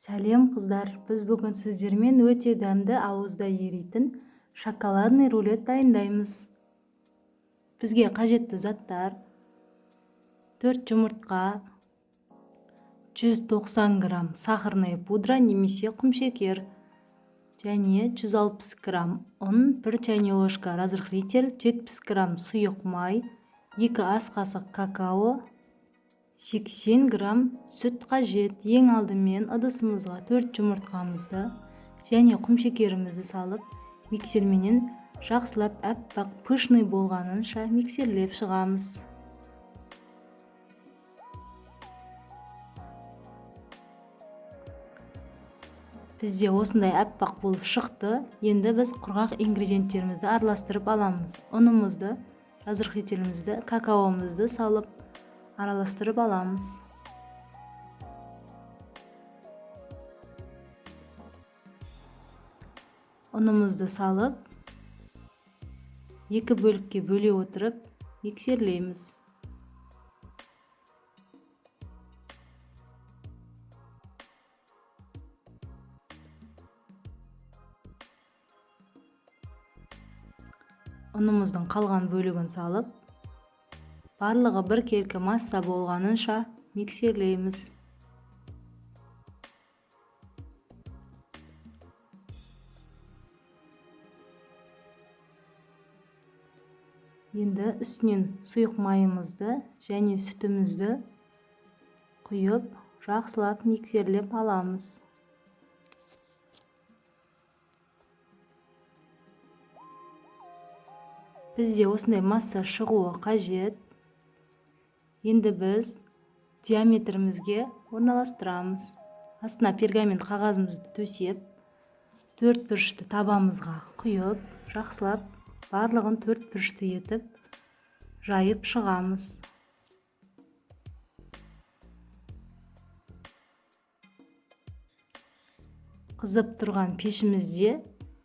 Сәлем қыздар, біз бүгін сіздермен өте дәмді ауызда еритін шоколадный рулет дайындаймыз. Бізге қажетті заттар: 4 жұмыртқа, 190 грамм сахарный пудра немесе құмшекер, және 160 грамм ұн, 1 чайный ложка разрыхлитель, 70 грамм сұйық май, 2 ас қасық какао, 80 грамм сүт қажет. Ең алдымен ыдысымызға 4 жұмыртқамызды және құмшекерімізді салып, миксерменен жақсылап әппақ пышный болғанынша миксерлеп шығамыз. Бізде осындай әппақ болып шықты. Енді біз құрғақ ингредиенттерімізді араластырып аламыз. Ұнымызды, разрыхлителімізді, какаомызды салып араластырып аламыз. Ұнымызды салып, 2 бөлікке бөле отырып миксерлейміз. Ұнымыздың қалған бөлігін салып, барлығы бір келкі масса болғанынша миксерлейміз. Енді үстінен сұйық майымызды және сүтімізді құйып, жақсылап миксерлеп аламыз. Бізде осындай масса шығуы қажет. Енді біз диаметрімізге орналастырамыз. Астына пергамент қағазымызды төсеп, 4 бұрышты табамызға құйып, жақсылап барлығын 4 бұрышты етіп жайып шығамыз. Қызып тұрған пешімізде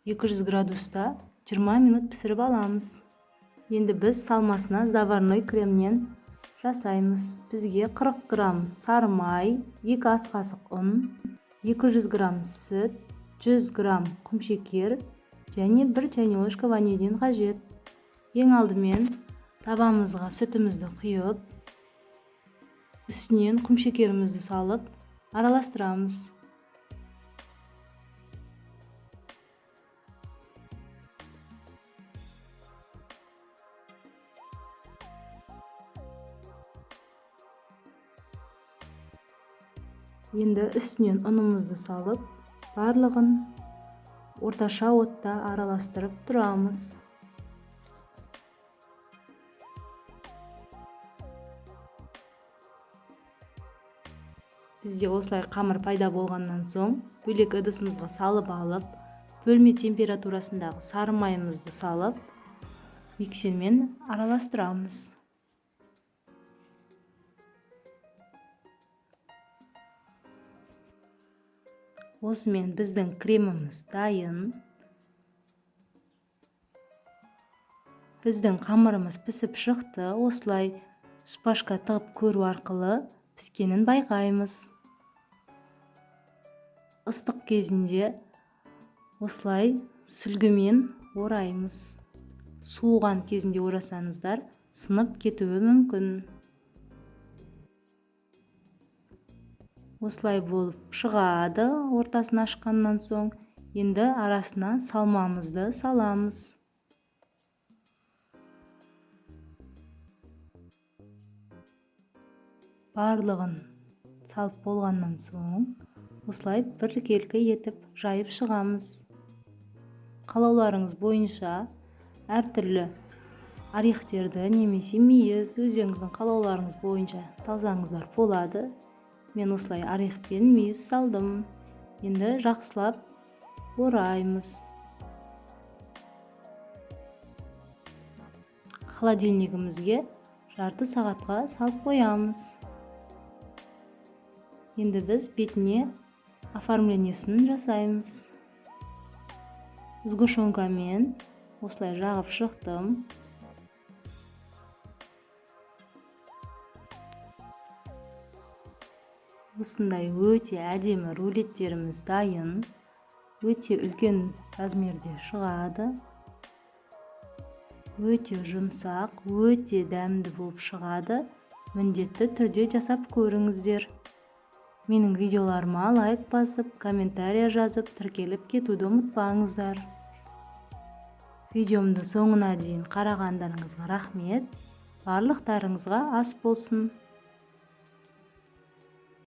200 градуста 20 минут пісіріп аламыз. Енді біз салмасына заварной кремнен жасаймыз. Бізге 40 грамм сары май, 2 ас қасық ұн, 200 грамм сүт, 100 грамм құмшекер және 1 чайный ложка ванилин қажет. Ең алдымен табамызға сүтімізді құйып, үстінен құмшекерімізді салып араластырамыз. Енді үстінен ұнымызды салып, барлығын орташа отта араластырып тұрамыз. Бізде осылай қамыр пайда болғаннан соң, бөлек ыдысымызға салып алып, бөлме температурасындағы сары майымызды салып, миксермен араластырамыз. Осымен біздің креміміз дайын. Біздің қамырымыз пісіп шықты. Осылай шпажка тығып көру арқылы піскенін байқаймыз. Ыстық кезінде осылай сүлгімен ораймыз. Суыған кезінде орасаңыздар, сынып кетуі мүмкін. Осылай болып шығады. Ортасын ашқаннан соң, енді арасына салмамызды саламыз. Барлығын салып болғаннан соң, осылай бір келкі етіп жайып шығамыз. Қалауларыңыз бойынша әртүрлі орехтерді немесе мейіз өздеріңіздің қалауларыңыз бойынша салсаңыздар болады. Мен осылай орех пен мейіз салдым. Енді жақсылап ораймыз. Холодильнигімізге жарты сағатқа салып қоямыз. Енді біз бетіне оформлениесін жасаймыз. Сгущенкамен осылай жағып шықтым. Осындай өте әдемі рулеттеріміз дайын. Өте үлкен размерде шығады. Өте жұмсақ, өте дәмді болып шығады. Міндетті түрде жасап көріңіздер. Менің видеоларыма лайк басып, комментария жазып, тіркеліп кетуді ұмытпаңыздар. Видеомды соңына дейін қарағандарыңызға рахмет. Барлықтарыңызға ас болсын.